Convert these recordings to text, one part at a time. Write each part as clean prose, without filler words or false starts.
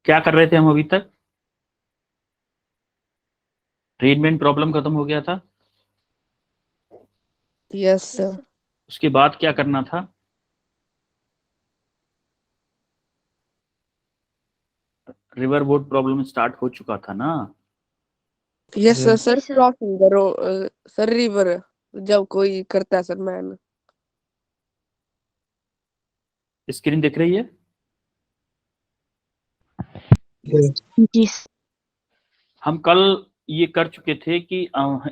क्या कर रहे थे हम अभी तक? ट्रीटमेंट प्रॉब्लम खत्म हो गया था। Yes sir. उसके बाद क्या करना था? रिवर बोट प्रॉब्लम स्टार्ट हो चुका था ना। यस सर सर क्रॉसिंग करो सर रिवर जब कोई करता है सर मैन। स्क्रीन दिख रही है? जी हम कल ये कर चुके थे कि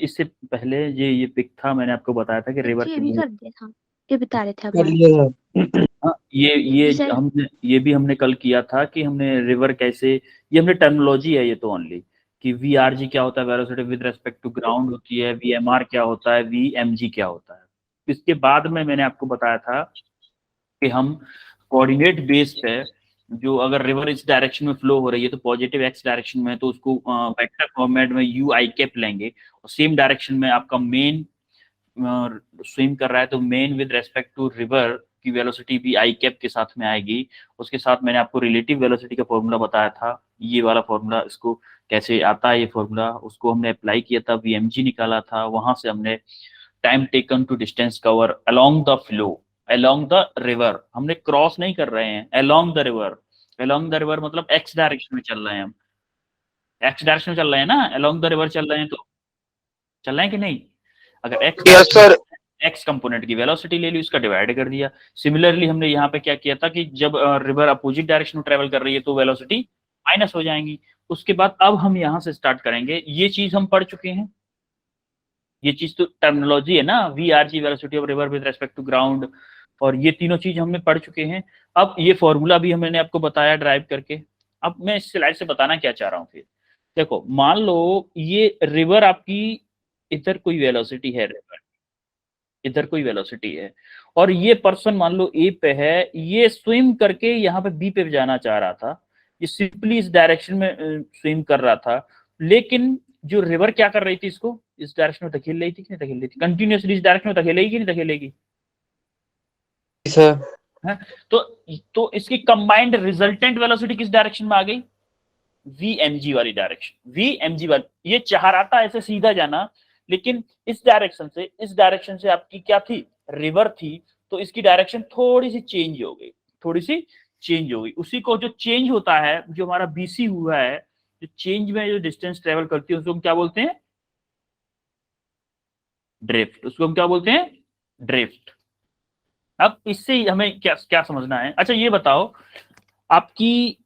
इससे पहले ये पिक था, मैंने आपको बताया था कि रिवर ये के भी मूव। कर दिया था, ये बता रहे थे आप कर मैम। लिया था। हाँ, ये जी सर। हमने ये भी हमने कल किया था कि हमने रिवर कैसे, ये हमने टर्मिनोलॉजी है ये तो ओनली, कि वीआरजी क्या होता है, velocity with respect to ground होती है, वीएमआर क्या होता है, वीएमजी क्या होता है। इसके बाद में मैंने आपको बताया था कि हम कोऑर्डिनेट बेस पे, जो अगर रिवर इस डायरेक्शन में फ्लो हो रही है तो पॉजिटिव एक्स डायरेक्शन में, तो उसको वेक्टर फॉर्मेट में यू आई कैप लेंगे, और सेम डायरेक्शन में आपका मेन स्विम कर रहा है तो man with respect to river की वेलोसिटी भी आई कैप के साथ में आएगी। उसके साथ मैंने आपको रिलेटिव वेलोसिटी का फॉर्मूला बताया था, ये वाला फॉर्मूला, इसको कैसे आता है ये फॉर्मूला, उसको हमने अप्लाई किया था, वीएमजी निकाला था, वहां से हमने time taken to distance cover along the flow, along the river, हमने क्रॉस नहीं कर रहे हैं, along the river. Along the river मतलब एक्स डायरेक्शन में चल रहे हैं हम, एक्स डायरेक्शन में चल रहे हैं ना, अलोंग द रिवर चल रहे हैं, तो चल रहे हैं कि नहीं? अगर x yes direction, sir. X component की वेलोसिटी ले ली, उसका डिवाइड कर दिया। सिमिलरली हमने यहाँ पे क्या किया था कि जब रिवर अपोजिट डायरेक्शन में ट्रेवल कर रही है तो वेलोसिटी माइनस हो जाएंगी। उसके बाद अब हम यहाँ से स्टार्ट करेंगे, ये चीज हम पढ़ चुके हैं, ये चीज तो टर्मिनोलॉजी है ना, V R G, velocity of river with respect to ground, और ये तीनों चीज हमने पढ़ चुके हैं। अब ये फॉर्मूला भी मैंने आपको बताया ड्राइव करके। अब मैं इस स्लाइड से बताना क्या चाह रहा हूँ फिर, देखो मान लो ये रिवर आपकी, इधर कोई वेलोसिटी है रिवर, इधर कोई वेलोसिटी है, और ये पर्सन मान लो ए पे है, ये स्विम करके यहाँ पे बी पे जाना चाह रहा था, ये सिंपली इस डायरेक्शन में स्विम कर रहा था, लेकिन जो रिवर क्या कर रही थी, इसको इस डायरेक्शन में धकेल रही थी कि नहीं धकेल रही थी, कंटिन्यूसली इस डायरेक्शन में धकेलेगी कि नहीं धकेलेगी सर है? तो इसकी कंबाइंड रिजल्टेंट वेलोसिटी किस डायरेक्शन में आ गई? वी एम जी वाली डायरेक्शन, वी एम जी वाली, ये चाह रहा था ऐसे सीधा जाना, लेकिन इस डायरेक्शन से आपकी क्या थी, रिवर थी, तो इसकी डायरेक्शन थोड़ी सी चेंज हो गई, थोड़ी सी चेंज हो गई। उसी को जो चेंज होता है, जो हमारा बीसी हुआ है, जो चेंज में जो डिस्टेंस ट्रेवल करती है उसको हम क्या बोलते हैं? ड्रिफ्ट। उसको हम क्या बोलते हैं? ड्रिफ्ट। अब इससे हमें क्या क्या समझना है, अच्छा ये बताओ, आपकी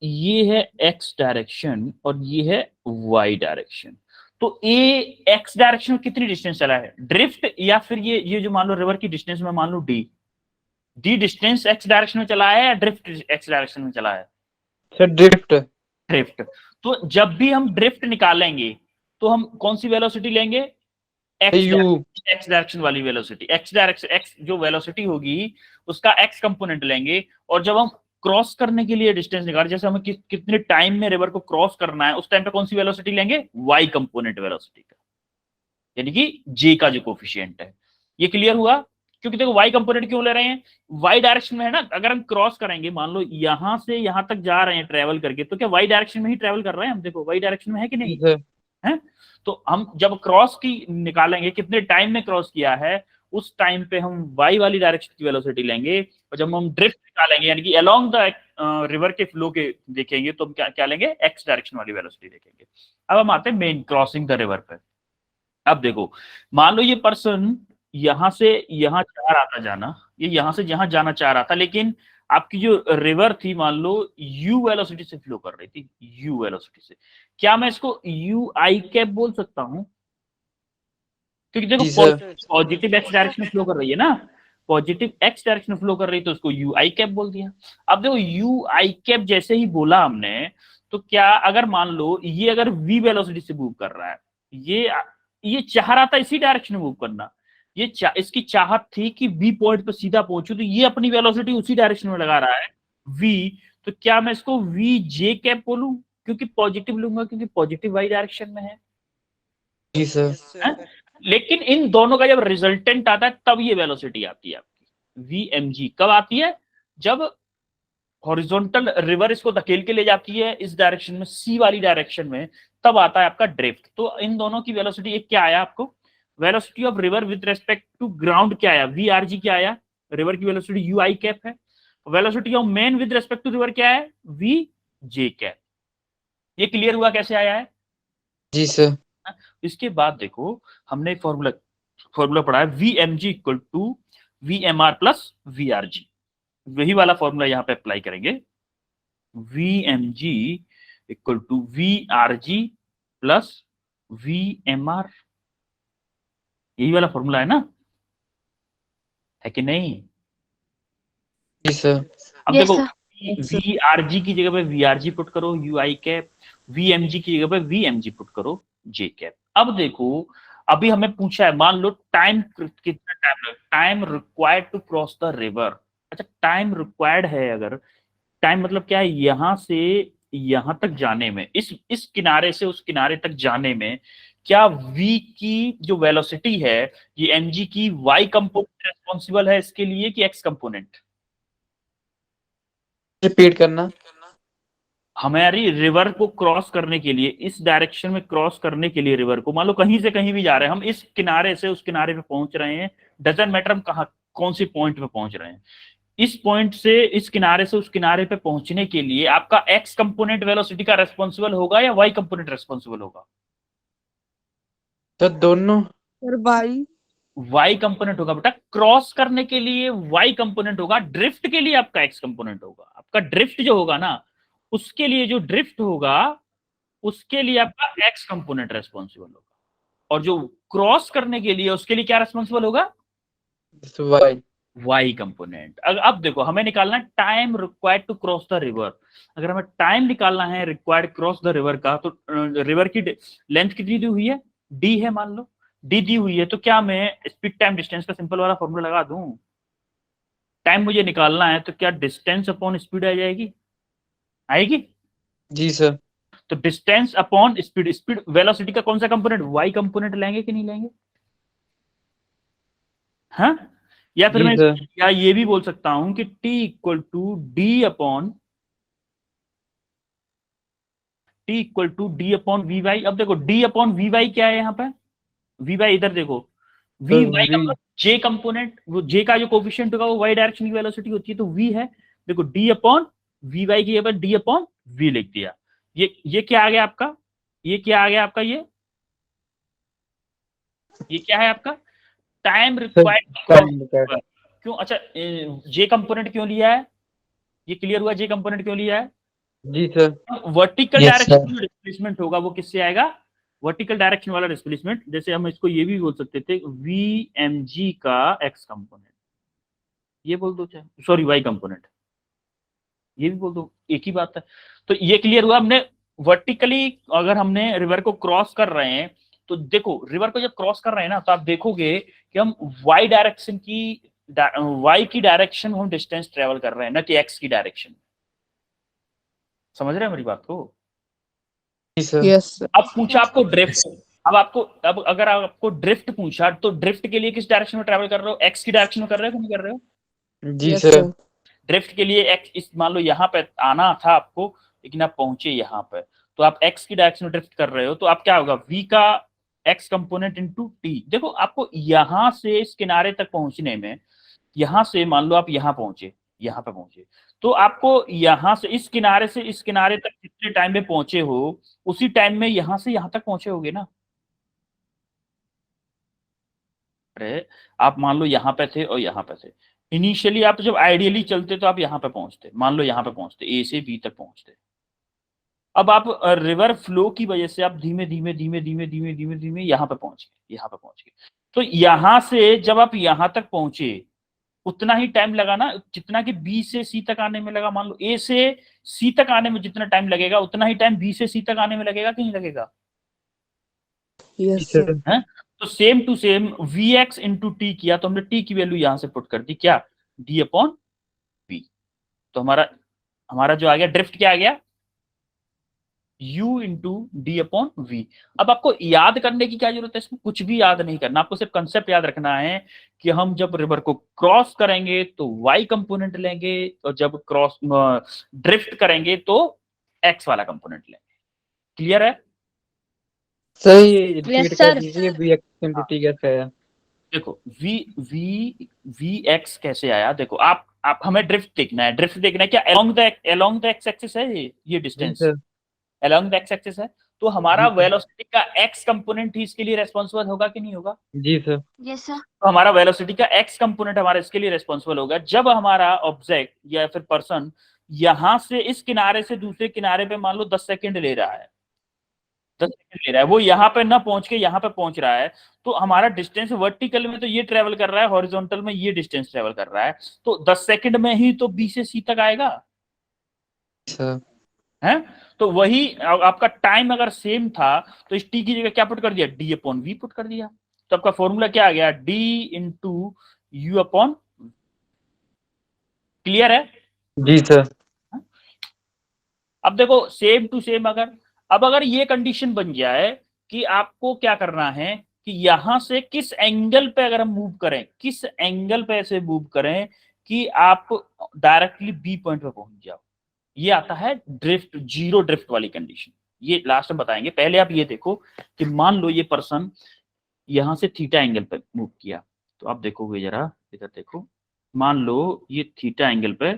ये है एक्स डायरेक्शन और ये है वाई डायरेक्शन, तो ए एक्स डायरेक्शन में कितनी डिस्टेंस चला है, ड्रिफ्ट, या फिर ये जो मान लो रिवर की डिस्टेंस में मान लो D, D distance X direction में चला है या ड्रिफ्ट एक्स डायरेक्शन में चला है? Sir drift. ड्रिफ्ट। तो जब भी हम ड्रिफ्ट निकालेंगे तो हम कौन सी वेलोसिटी लेंगे? यू। एक्स डायरेक्शन वाली वेलोसिटी, एक्स डायरेक्शन, एक्स जो वेलोसिटी होगी उसका एक्स कंपोनेंट लेंगे, और जब हम क्रॉस करने के लिए डिस्टेंस निकालें, जैसे हमें कितने टाइम में रिवर को क्रॉस करना है, उस टाइम पे कौन सी वेलोसिटी लेंगे? वाई कंपोनेंट वेलोसिटी का, यानी कि जे का जो कोफिशिएंट है। ये क्लियर हुआ? क्योंकि देखो वाई कंपोनेंट क्यों ले रहे हैं, वाई डायरेक्शन में है ना, अगर हम क्रॉस करेंगे, मान लो यहां से यहां तक जा रहे हैं ट्रेवल करके, तो क्या वाई डायरेक्शन में ही ट्रेवल कर रहे हैं हम, देखो वाई डायरेक्शन में है कि नहीं है? तो हम जब क्रॉस की निकालेंगे, कितने टाइम में क्रॉस किया है, उस टाइम पे हम वाई वाली डायरेक्शन की वेलोसिटी लेंगे, और जब हम ड्रिफ्ट निकालेंगे यानी कि अलोंग द रिवर के फ्लो के देखेंगे, तो हम क्या क्या लेंगे? एक्स डायरेक्शन वाली वेलोसिटी देखेंगे। अब हम आते हैं मेन क्रॉसिंग द रिवर पे। अब देखो, मान लो ये पर्सन यहां से यहां चाह रहा था जाना, ये यहां से जहां जाना चाह रहा था, लेकिन आपकी जो रिवर थी मान लो यू वेलोसिटी से फ्लो कर रही थी, यू वेलोसिटी से, क्या मैं इसको यू आई कैप बोल सकता हूं? क्योंकि देखो जी सर। पॉजिटिव एक्स डायरेक्शन में फ्लो कर रही है ना, पॉजिटिव एक्स डायरेक्शन में फ्लो कर रही है, तो उसको यू आई कैप बोल दिया। अब देखो यू आई कैप जैसे ही बोला हमने, तो क्या अगर मान लो ये अगर वी वेलोसिटी से मूव कर रहा है, ये चाह रहा था इसी डायरेक्शन में मूव करना, इसकी चाहत थी कि बी पॉइंट पर सीधा पहुंचू, तो ये अपनी वेलोसिटी उसी डायरेक्शन में लगा रहा है वी, तो क्या मैं इसको वी जे कैप बोलूं? क्योंकि पॉजिटिव लूंगा, क्योंकि पॉजिटिव वाई डायरेक्शन में जी सर। है। लेकिन इन दोनों का जब रिजल्टेंट आता है तब ये वेलोसिटी आती है आपकी वी एम जी, कब आती है? जब हॉरिजॉन्टल रिवर इसको धकेल के ले जाती है इस डायरेक्शन में, सी वाली डायरेक्शन में, तब आता है आपका ड्रिफ्ट। तो इन दोनों की वेलोसिटी एक क्या आया आपको, velocity of river with respect to ground क्या आया, वीआरजी क्या आया, रिवर की वेलोसिटी यू आई कैप है। Velocity of man with respect to river क्या है, वी जे कैप। ये क्लियर हुआ कैसे आया है। जी सर। इसके बाद देखो हमने फॉर्मूला पढ़ा है, V M G equal to V M R plus V R G. वही वाला फॉर्मूला यहाँ पे अप्लाई करेंगे, we M G equal to V R G plus V M R. यही वाला फॉर्मूला है ना, है कि नहीं। जी सर। अब यस देखो सर। वी आर जी की जगह पे वी आर जी पुट करो u i cap, V M G की जगह पे वी एम जी पुट करो जे कैप। अब देखो अभी हमें पूछा है, मान लो टाइम कितना time, time required to cross the river. अच्छा टाइम रिक्वायर्ड है, अगर टाइम मतलब क्या है, यहां से यहां तक जाने में, इस किनारे से उस किनारे तक जाने में, क्या v की जो वेलोसिटी है, ये mg की y कंपोनेंट रेस्पॉन्सिबल है इसके लिए कि x कंपोनेंट। रिपीट करना। हमारी रिवर को क्रॉस करने के लिए, इस डायरेक्शन में क्रॉस करने के लिए रिवर को, मान लो कहीं से कहीं भी जा रहे हैं हम, इस किनारे से उस किनारे पे पहुंच रहे हैं, डजंट मैटर हम कहाँ कौन सी पॉइंट पे पहुंच रहे हैं, इस पॉइंट से इस किनारे से उस किनारे पे पहुंचने के लिए आपका एक्स कंपोनेंट वेलोसिटी का रेस्पॉन्सिबल होगा या वाई कंपोनेंट रेस्पॉन्सिबल होगा। सर दोनों। सर भाई वाई कंपोनेंट होगा बेटा, क्रॉस करने के लिए वाई कंपोनेंट होगा, ड्रिफ्ट के लिए आपका एक्स कंपोनेंट होगा। आपका ड्रिफ्ट जो होगा ना, उसके लिए जो ड्रिफ्ट होगा उसके लिए आपका एक्स कंपोनेंट रेस्पॉन्सिबल होगा, और जो क्रॉस करने के लिए उसके लिए क्या रेस्पॉन्सिबल होगा, वाई। Y component. अब देखो हमें निकालना है time required to cross the river. अगर हमें टाइम निकालना है रिक्वायर्ड क्रॉस द रिवर का, तो रिवर की लेंथ कितनी दी हुई है, डी है, मान लो डी दी हुई है, तो क्या मैं स्पीड टाइम डिस्टेंस का सिंपल वाला फॉर्मूला लगा दूं। टाइम मुझे निकालना है तो क्या डिस्टेंस अपॉन स्पीड आ जाएगी, आएगी। जी सर। तो distance upon speed, speed velocity का कौन सा कंपोनेंट, वाई कंपोनेंट लेंगे कि नहीं लेंगे, हाँ। या फिर जी मैं सर। या ये भी बोल सकता हूं कि t equal to D upon V Y. अब देखो डी अपॉन वी वाई क्या है यहाँ पे, वी वाई इधर देखो, वी वाई का वी। मतलब जे कंपोनेंट, वो जे का जो कोफिशिएंट होगा वो वाई डायरेक्शन की वेलोसिटी होती है, तो वी है। देखो डी अपॉन वी वाई की जगह डी अपॉन वी लिख दिया। ये क्या आ गया आपका, ये क्या आ गया आपका, ये क्या है आपका, टाइम रिक्वायर्ड। क्यों, अच्छा जे कंपोनेंट क्यों लिया है, ये क्लियर हुआ जे कंपोनेंट क्यों लिया है। जी sir. Vertical Yes, direction sir. में डिस्प्लेसमेंट होगा वो किससे आएगा, वर्टिकल डायरेक्शन वाला डिस्प्लेसमेंट। जैसे हम इसको ये भी बोल सकते थे वी एम जी का एक्स कंपोनेंट, ये बोल दो चाहे, सॉरी वाई कंपोनेंट, ये भी बोल दो, एक ही बात है। तो ये क्लियर हुआ, हमने वर्टिकली अगर हमने रिवर को क्रॉस कर रहे हैं, तो देखो रिवर को जब क्रॉस कर रहे हैं ना, तो आप देखोगे कि हम वाई डायरेक्शन की, वाई की डायरेक्शन में हम डिस्टेंस ट्रेवल कर रहे हैं, ना कि एक्स की डायरेक्शन। समझ रहे हैं मेरी बात को। जी सर। Yes sir. अब पूछा आपको ड्रिफ्ट, अब अगर आपको ड्रिफ्ट पूछा, तो ड्रिफ्ट के लिए किस डायरेक्शन में ट्रैवल कर रहे हो, एक्स की डायरेक्शन में कर रहे हो कि नहीं कर रहे हो। जी यस सर। सर। ड्रिफ्ट के लिए एक्स, इस मान लो यहाँ पे आना था आपको, लेकिन आप पहुंचे यहाँ पे, तो आप एक्स की डायरेक्शन में ड्रिफ्ट कर रहे हो, तो आप क्या होगा, v का एक्स कंपोनेंट इनटू टी। देखो आपको यहां से इस किनारे तक पहुंचने में, यहां से मान लो आप यहाँ पहुंचे, यहाँ पे पहुंचे, तो आपको यहां से इस किनारे तक जितने टाइम में पहुंचे हो, उसी टाइम में यहां से यहां तक पहुंचे होगे ना। अरे आप मान लो यहाँ पे थे और यहाँ पे थे, इनिशियली आप जब आइडियली चलते तो आप यहाँ पे पहुंचते, मान लो यहाँ पे पहुंचते, ए से बी तक पहुंचते। अब आप रिवर फ्लो की वजह से आप धीमे धीमे धीमे धीमे धीमे धीमे धीमे यहाँ पे पहुंच गए, यहाँ पे पहुंच गए। तो यहां से जब आप यहाँ तक पहुंचे, उतना ही टाइम लगा ना जितना कि बी से सी तक आने में लगा। मान लो ए से सी तक आने में जितना टाइम लगेगा, उतना ही टाइम बी से सी तक आने में लगेगा कि नहीं लगेगा। Yes sir. सर। है तो same to same V X into T किया, तो हमने टी की वैल्यू यहां से पुट कर दी, क्या, डी अपॉन वी। तो हमारा हमारा जो आ गया ड्रिफ्ट क्या आ गया, u into D upon V. अब आपको याद करने की क्या जरूरत है, इसमें कुछ भी याद नहीं करना, आपको सिर्फ कंसेप्ट याद रखना है कि हम जब रिवर को क्रॉस करेंगे तो y कंपोनेंट लेंगे, और जब क्रॉस ड्रिफ्ट करेंगे तो x वाला कंपोनेंट लेंगे। क्लियर है? सर ये रिपीट Yes, कर sir. दीजिए, वी एक्स क्वांटिटी कैसे आया? देखो वी एक्स कैसे आया, देखो आप हमें ड्रिफ्ट देखना है, ड्रिफ्ट देखना है क्या अलोंग द एक्स एक्सिस है, ये जी distance sir. Along the X axis है, तो हमारा जी सर। वेलोसिटी का एक्स कंपोनेंट ही इसके लिए रेस्पॉन्सिबल होगा कि नहीं होगा? जी सर। Yes, sir. तो हमारा वेलोसिटी का एक्स कंपोनेंट हमारा इसके लिए रेस्पॉन्सिबल होगा जब हमारा ऑब्जेक्ट या फिर पर्सन यहां से इस किनारे से दूसरे किनारे पे मान लो 10 सेकंड ले रहा है, 10 सेकंड ले रहा है, वो यहाँ पे ना पहुंच के यहाँ पे पहुंच रहा है, तो हमारा डिस्टेंस वर्टिकल में तो ये ट्रेवल कर रहा है, हॉरिजॉन्टल में ये डिस्टेंस ट्रेवल कर रहा है, तो 10 सेकंड में ही तो बी से सी तक आएगा सर। है। तो वही आपका टाइम अगर सेम था तो इस टी की जगह क्या पुट कर दिया, डी अपॉन वी पुट कर दिया, तो आपका फॉर्मूला क्या आ गया, D into you upon. Clear है? जी सर। अब देखो सेम टू सेम, अगर ये कंडीशन बन गया है कि आपको क्या करना है कि यहां से किस एंगल पे अगर हम मूव करें, किस एंगल पे ऐसे मूव करें कि आप डायरेक्टली बी पॉइंट पे पहुंच जाओ, ये आता है ड्रिफ्ट, जीरो ड्रिफ्ट वाली कंडीशन। ये लास्ट में बताएंगे, पहले आप ये देखो कि मान लो ये पर्सन यहां से थीटा एंगल पे मूव किया, तो आप देखोगे जरा इधर देखो, मान लो ये थीटा एंगल पे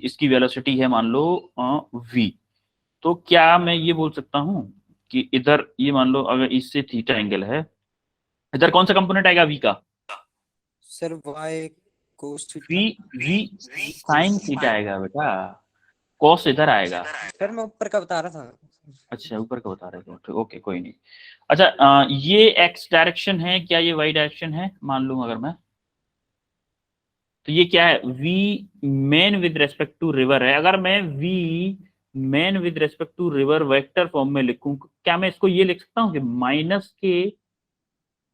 इसकी वेलोसिटी है मान लो v, तो क्या मैं ये बोल सकता हूं कि इधर ये मान लो अगर इससे थीटा एंगल है, इधर कौन सा कंपोनेंट आएगा v का? सर वाई कोस v साइन थीटा आएगा बेटा, कॉस इधर आएगा। सर मैं ऊपर का बता रहा था। अच्छा ऊपर का बता रहे थे, ओके कोई नहीं। अच्छा ये x डायरेक्शन है, क्या ये y डायरेक्शन है? मान लूं अगर मैं, तो ये क्या है, v man with respect to river है। अगर मैं v man with respect to river vector form में लिखूं, क्या मैं इसको ये लिख सकता हूं कि माइनस के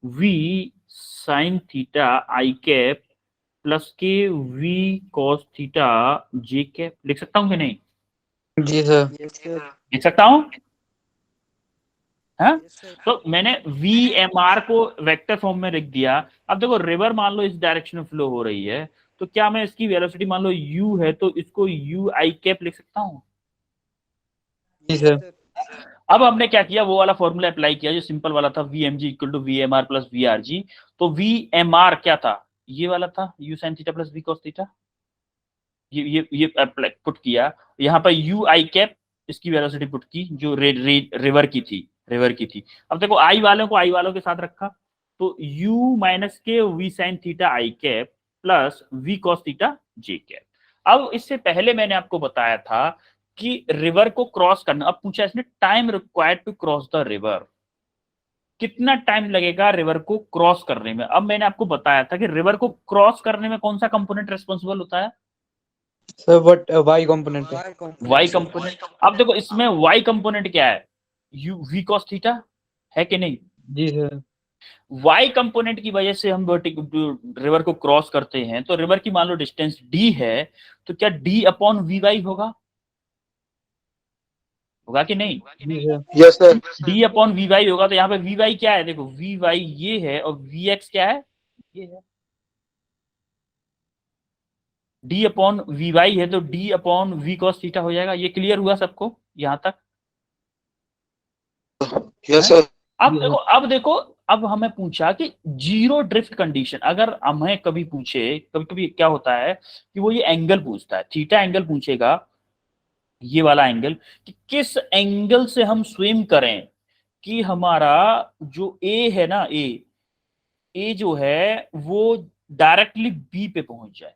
v साइन थीटा आई कैप प्लस के v cos theta J cap, लिख सकता हूं कि नहीं? जी सर। लिख सकता हूं, हाँ? तो मैंने वी एम आर को वेक्टर फॉर्म में लिख दिया। अब देखो रिवर मान लो इस डायरेक्शन में फ्लो हो रही है, तो क्या मैं इसकी वेलोसिटी मान लो u है तो इसको u आई कैप लिख सकता हूँ? जी सर। अब हमने क्या किया, वो वाला फॉर्मूला अप्लाई किया जो सिंपल वाला था, V M G equal to V M R plus V R G. तो वी एम आर क्या था, ये वाला था u sine theta plus v cos theta, ये पुट किया, यहाँ पर u आई कैप इसकी वेलोसिटी पुट की जो रिवर की थी। अब देखो आई वालों को आई वालों के साथ रखा, तो u माइनस के v साइन थीटा आई cap plus v cos theta J cap. अब इससे पहले मैंने आपको बताया था कि रिवर को क्रॉस करना, अब पूछा इसने time required to cross the river, कितना टाइम लगेगा रिवर को क्रॉस करने में। अब मैंने आपको बताया था कि रिवर को क्रॉस करने में कौन सा कंपोनेंट रेस्पॉन्सिबल होता है, सर व्हाट वाई कंपोनेंट है? y component. अब देखो इसमें y कंपोनेंट क्या है, u v cos थीटा है कि नहीं? जी सर। y कंपोनेंट की वजह से हम रिवर को क्रॉस करते हैं, तो रिवर की मान लो डिस्टेंस d है, तो क्या d अपॉन वी वाई होगा कि नहीं? जी sir. Yes sir. d upon V Y होगा, तो यहाँ पे वी वाई क्या है, देखो वी वाई ये है और वी एक्स क्या है, ये है। d अपॉन वी वाई है तो d upon V cos theta हो जाएगा। ये क्लियर हुआ सबको यहाँ तक? Yes sir. अब देखो अब हमें पूछा कि जीरो ड्रिफ्ट कंडीशन, अगर हमें कभी पूछे, कभी कभी क्या होता है कि वो ये एंगल पूछता है, थीटा एंगल पूछेगा, ये वाला एंगल, कि किस एंगल से हम स्विम करें कि हमारा जो ए है ना, ए जो है वो डायरेक्टली बी पे पहुंच जाए,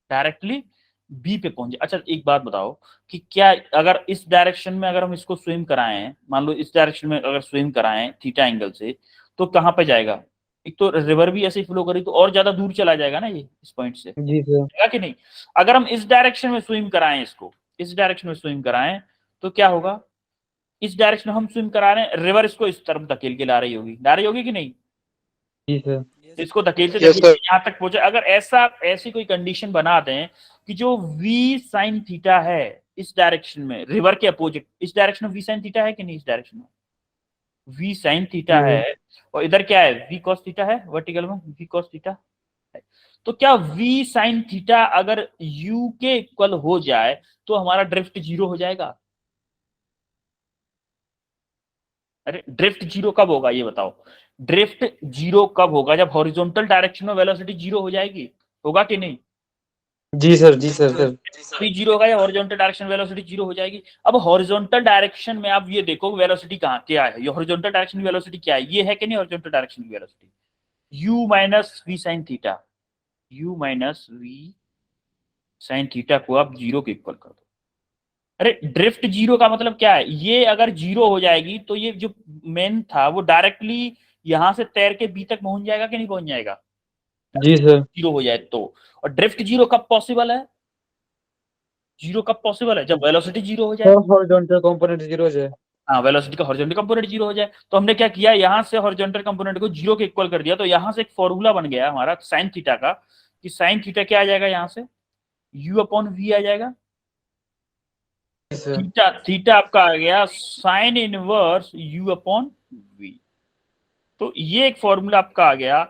डायरेक्टली बी पे पहुंचे। अच्छा एक बात बताओ कि क्या अगर इस डायरेक्शन में अगर हम इसको स्विम कराएं, मान लो इस डायरेक्शन में अगर स्विम कराएं थीटा एंगल से, तो कहां पे जाएगा? एक तो रिवर भी ऐसे ही फ्लो करी तो और ज्यादा दूर चला जाएगा ना ये इस पॉइंट से, जी सर। जाएगा कि नहीं? अगर हम इस डायरेक्शन में स्विम कराएं, इसको इस डायरेक्शन में स्विम कराएं, तो क्या होगा, इस डायरेक्शन में हम स्विम करा रहे हैं, रिवर इसको इस तरफ धकेल के ला रही होगी कि नहीं? जी सर। इसको धकेलते Yes, धकेलते यहाँ तक पहुंचे। अगर ऐसी कोई कंडीशन बना दें कि जो v साइन थीटा है इस डायरेक्शन में रिवर के अपोजिट इस डायरेक्शन में वी साइन थीटा है कि नहीं, इस डायरेक्शन में वी साइन थीटा है, और इधर क्या है वी कॉस थीटा है, वर्टिकल में वी कॉस थीटा है। तो क्या वी साइन थीटा अगर यू के इक्वल हो जाए तो हमारा ड्रिफ्ट जीरो हो जाएगा? अरे ड्रिफ्ट जीरो कब होगा ये बताओ, ड्रिफ्ट जीरो कब होगा? जब हॉरिजॉन्टल डायरेक्शन में वेलोसिटी जीरो हो जाएगी, होगा कि नहीं? जी सर, जी सर, सर। भी जीरो होगा या हॉरिजॉन्टल डायरेक्शन वेलोसिटी जीरो हो जाएगी। अब हॉरिजॉन्टल डायरेक्शन में आप ये देखो वेलोसिटी कहाँ क्या है, ये हॉरिजॉन्टल डायरेक्शन की वेलोसिटी क्या है, ये है कि नहीं हॉरिजॉन्टल डायरेक्शन की velocity, u minus V sine theta, u minus V sine theta को आप जीरो के इक्वल कर दो। अरे ड्रिफ्ट जीरो का मतलब क्या है, ये अगर जीरो हो जाएगी तो ये जो मेन था वो डायरेक्टली यहां से तैर के बी तक पहुंच जाएगा कि नहीं पहुंच जाएगा? जी सर। जीरो हो जाए तो। और ड्रिफ्ट जीरो कब पॉसिबल है, जीरो कब पॉसिबल है? जब वेलोसिटी जीरो हो जाए। हॉरिजॉन्टल कंपोनेंट जीरो हो जाए। हाँ, वेलोसिटी का हॉरिजॉन्टल कंपोनेंट जीरो हो जाए। तो हमने क्या किया, यहां से हॉरिजॉन्टल कंपोनेंट को जीरो के इक्वल कर दिया, तो यहां से एक फॉर्मूला बन गया हमारा साइन थीटा का, कि साइन थीटा क्या आ जाएगा यहाँ से, u अपॉन वी आ जाएगा। जी सर। थीटा थीटा आपका आ गया sine inverse u upon V. तो ये एक फॉर्मूला आपका आ गया,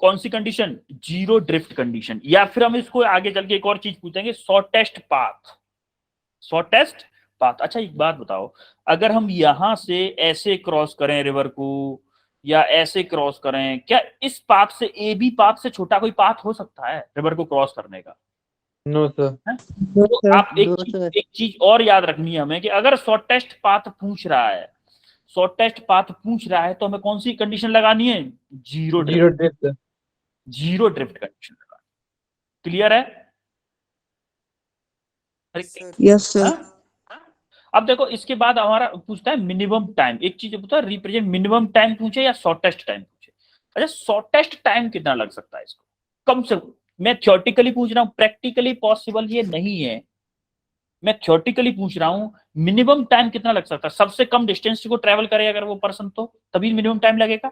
कौन सी कंडीशन, जीरो ड्रिफ्ट कंडीशन। या फिर हम इसको आगे चल के एक और चीज पूछेंगे, शॉर्टेस्ट पाथ, शॉर्टेस्ट पाथ। अच्छा एक बात बताओ, अगर हम यहां से ऐसे क्रॉस करें रिवर को या ऐसे क्रॉस करें, क्या इस पाथ से ए बी पाथ से छोटा कोई पाथ हो सकता है रिवर को क्रॉस करने का? No sir. है? तो आप एक चीज और याद रखनी है हमें, कि अगर शॉर्टेस्ट पाथ पूछ रहा है, शॉर्टेस्ट पाथ पूछ रहा है, तो हमें कौन सी कंडीशन लगानी है, zero zero drift, drift. Zero drift condition लगानी। क्लियर है? अरे सर यस सर। हाँ? अब देखो इसके बाद हमारा पूछता है मिनिमम टाइम, एक चीज पूछता है रिप्रेजेंट मिनिमम टाइम पूछे या शॉर्टेस्ट टाइम पूछे। अच्छा शॉर्टेस्ट टाइम कितना लग सकता है इसको, कम से कम। मैं थ्योरेटिकली पूछ रहा हूँ, प्रैक्टिकली पॉसिबल ये नहीं है, मैं थ्योरेटिकली पूछ रहा हूँ मिनिमम टाइम कितना लग सकता है। सबसे कम डिस्टेंस को ट्रेवल करे अगर वो पर्सन, तो तभी मिनिमम टाइम लगेगा।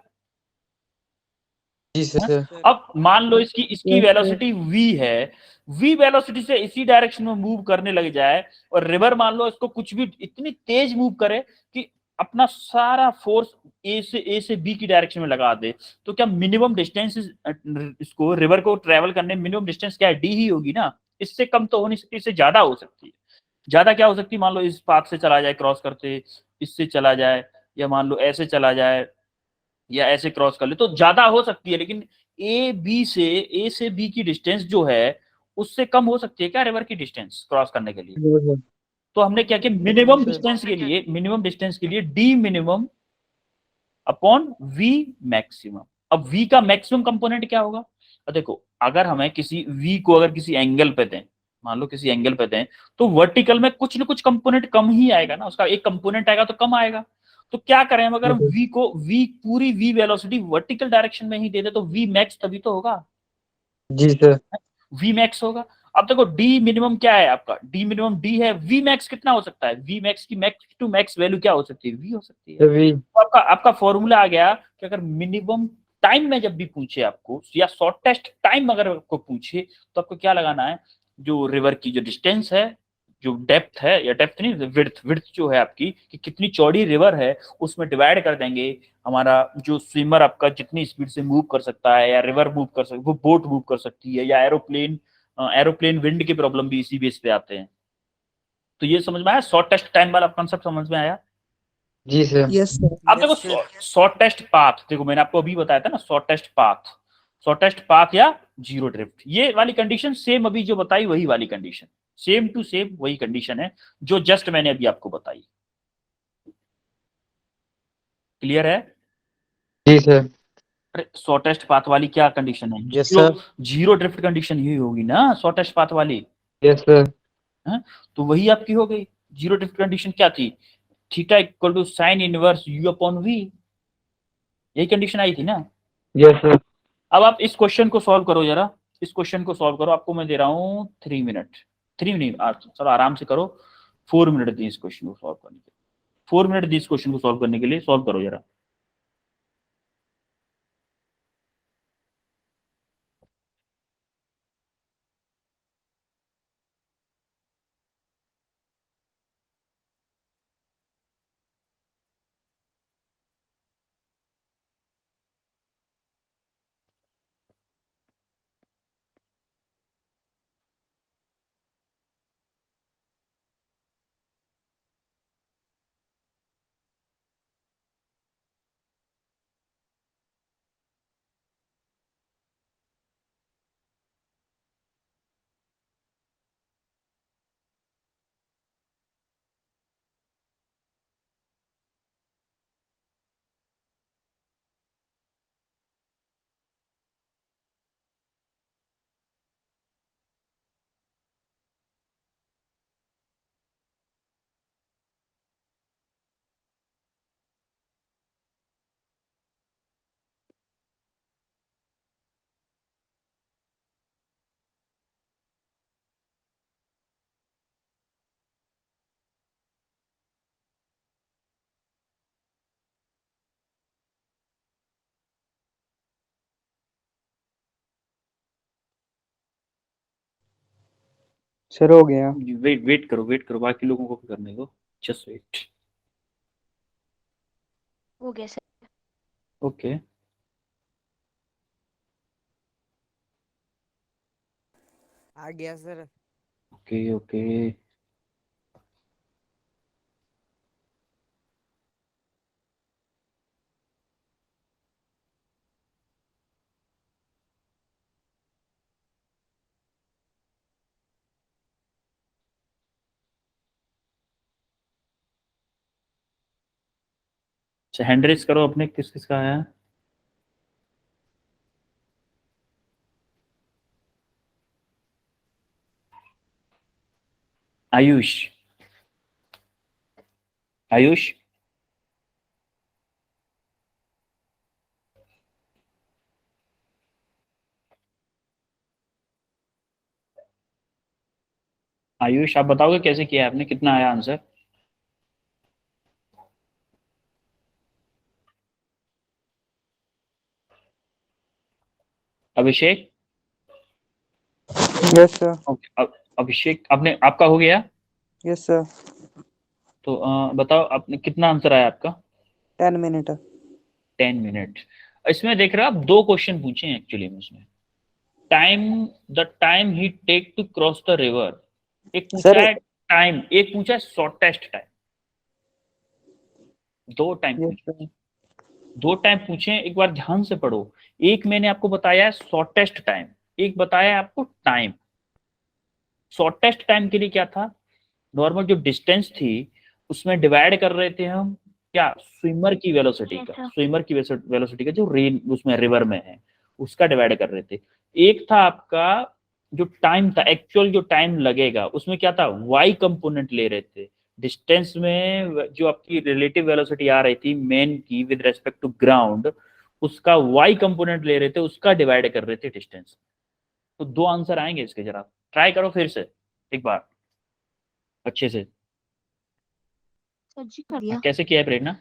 जी हाँ? सर। अब मान लो इसकी इसकी Yes, sir. वेलोसिटी v है, v वेलोसिटी से इसी डायरेक्शन में मूव करने लग जाए, और रिवर मान लो इसको कुछ भी इतनी तेज मूव करे कि अपना सारा फोर्स ए से बी की डायरेक्शन में लगा दे, तो क्या मिनिमम डिस्टेंस इसको रिवर को ट्रेवल करने मिनिमम डिस्टेंस क्या है, डी ही होगी ना। इससे कम तो हो नहीं सकती, इससे ज्यादा हो सकती है। ज्यादा क्या हो सकती है, मान लो इस पाथ से चला जाए क्रॉस करते, इससे चला जाए, या मान लो ऐसे चला जाए, या ऐसे क्रॉस कर ले, तो ज्यादा हो सकती है। लेकिन ए से बी की डिस्टेंस जो है उससे कम हो सकती है क्या रिवर की डिस्टेंस क्रॉस करने के लिए? तो हमने क्या किया, मिनिमम डिस्टेंस के लिए D minimum upon we maximum. अब वी का मैक्सिमम कंपोनेंट क्या होगा, अब देखो अगर हमें किसी वी को अगर किसी एंगल पे दें, मान लो किसी एंगल पे दें, तो वर्टिकल में कुछ ना कुछ कंपोनेंट कम ही आएगा ना, उसका एक कंपोनेंट आएगा तो कम आएगा। तो क्या करें हम, अगर हम वी पूरी वी वेलोसिटी वर्टिकल डायरेक्शन में ही दे दे, तो वी मैक्स तभी तो होगा, जी सर। वी मैक्स होगा। अब देखो डी मिनिमम क्या है आपका, डी मिनिमम डी है, वी मैक्स कितना हो सकता है, वी मैक्स की मैक्स टू मैक्स वैल्यू क्या हो सकती है, वी हो सकती है। तभी। तो आपका आपका फॉर्मूला आ गया कि अगर मिनिमम टाइम में जब भी पूछे आपको, या शॉर्टेस्ट टाइम अगर आपको पूछे, तो आपको क्या लगाना है, जो रिवर की जो डिस्टेंस है, जो डेप्थ है, या डेप्थ नहीं विड्थ, विड्थ जो है आपकी कि कितनी चौड़ी रिवर है, उसमें डिवाइड कर देंगे। हमारा जो स्विमर आपका जितनी स्पीड से मूव कर सकता है, या रिवर मूव कर सकती, वो बोट मूव कर सकती है, या एरोप्लेन, एरोप्लेन विंड के प्रॉब्लम भी इसी बेस पे आते हैं। तो ये समझ में आया, शॉर्टेस्ट टाइम वाला कंसेप्ट समझ में आया। जी सर। Yes, sir. अब देखो Yes, sir. शॉर्टेस्ट पाथ, देखो मैंने आपको अभी बताया था ना, शॉर्टेस्ट पाथ या जीरो ड्रिफ्ट, ये वाली कंडीशन सेम अभी जो बताई वही वाली कंडीशन, सेम टू सेम वही कंडीशन है जो जस्ट मैंने अभी आपको बताई। क्लियर है? जी सर। अरे शॉर्टेस्ट पाथ वाली क्या कंडीशन है, yes zero, sir. Zero drift condition ही होगी ना शॉर्टेस्ट पाथ वाली। Yes sir. है? तो वही आपकी हो गई। जीरो ड्रिफ्ट कंडीशन क्या थी, theta equal to sine inverse u upon V, यही कंडीशन आई थी ना। Yes sir. अब आप इस क्वेश्चन को सॉल्व करो जरा, इस क्वेश्चन को सॉल्व करो, आपको मैं दे रहा हूँ 3 मिनट, 3 मिनट, चलो आराम से करो, 4 मिनट दी इस क्वेश्चन को सॉल्व करने के लिए, 4 मिनट दी इस क्वेश्चन को सॉल्व करने के लिए, सॉल्व करो जरा। सर हो गया। वेट करो बाकी लोगों को भी करने दो, जस्ट वेट। हो गया सर। ओके आ गया सर। Okay okay. अच्छा हैंड रेस करो अपने, किस किस का आया। आयुष, आयुष आयुष आप बताओगे कैसे किया है आपने, कितना आया answer. Abhishek. Yes sir. Okay Abhishek आपने, आपका हो गया। Yes sir. तो बताओ आपने कितना आंसर आया आपका। 10 मिनट। 10 मिनट। इसमें देख रहे हो आप, दो क्वेश्चन पूछे हैं एक्चुअली में उसमें। टाइम ही take to cross the river, एक पूछा सर है टाइम, एक पूछा है शॉर्टेस्ट टाइम। दो टाइम यस पूछे, सर। दो टाइम पूछे हैं, एक बार ध्यान से पढ़ो। एक मैंने आपको बताया है शॉर्टेस्ट टाइम, एक बताया है आपको टाइम। शॉर्टेस्ट टाइम के लिए क्या था, नॉर्मल जो डिस्टेंस थी उसमें डिवाइड कर रहे थे हम क्या, स्विमर की वेलोसिटी Yes, का, sir. स्विमर की वेलोसिटी का जो रेन उसमें रिवर में है उसका डिवाइड कर रहे थे। एक था आपका जो टाइम था, एक्चुअल जो टाइम लगेगा, उसमें क्या था, वाई कंपोनेंट ले रहे थे। डिस्टेंस में जो आपकी रिलेटिव वेलोसिटी आ रही थी मेन की विद रेस्पेक्ट टू ग्राउंड, उसका वाई कंपोनेंट ले रहे थे, उसका डिवाइड कर रहे थे डिस्टेंस। तो दो आंसर आएंगे इसके, जरा ट्राई करो फिर से एक बार अच्छे से। सर जी कर दिया। कैसे किया है प्रेरणा।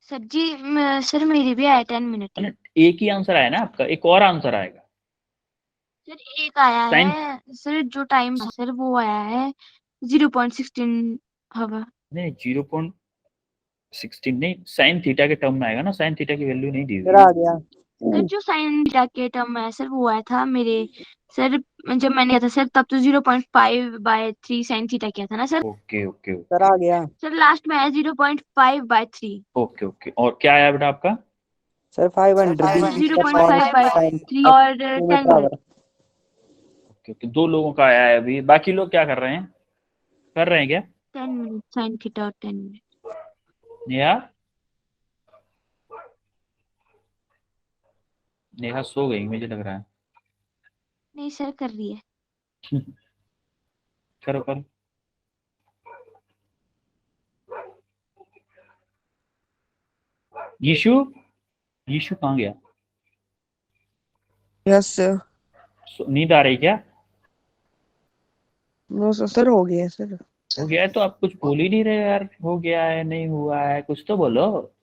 सर जी सर मेरी भी आया 10 मिनट। है ना? एक ही आंसर आया ना आपका, एक और आंसर आएगा। सर एक आया साइन, है सर, जो टाइम सर वो आया है 0.16 हवा। नहीं 0.16 नहीं, साइन थीटा के टर्म में आएगा ना, साइन थीटा की वैल्यू नहीं दी हुई सर है। आ गया। सर जो साइन थीटा के टर्म है सर वो आया था मेरे सर, जब मैंने किया था सर तब तो 0.5/3 साइन थीटा किया था ना sir. Okay okay sir okay आ गया। सर लास्ट में आया 0.5/3। Okay okay. और क्या आया बेटा आपका। Sir 500 sir B zero point upon five by sine three अब और 10 kilometre minute. Hour. Okay okay, दो लोगों का आया है अभी, बाकी लोग क्या कर रहे हैं, कर रहे हैं क्या। 10 मिनट साइन थीटा और 10 मिनट। नेहा, नेहा सो गई मुझे लग रहा है। नहीं सर कर रही है। करो करो। यीशु, यीशु कहाँ गया। यस नींद आ रही क्या। नो सर, हो गया सर। हो गया है तो आप कुछ बोल ही नहीं रहे यार, हो गया है नहीं हुआ है, कुछ तो बोलो।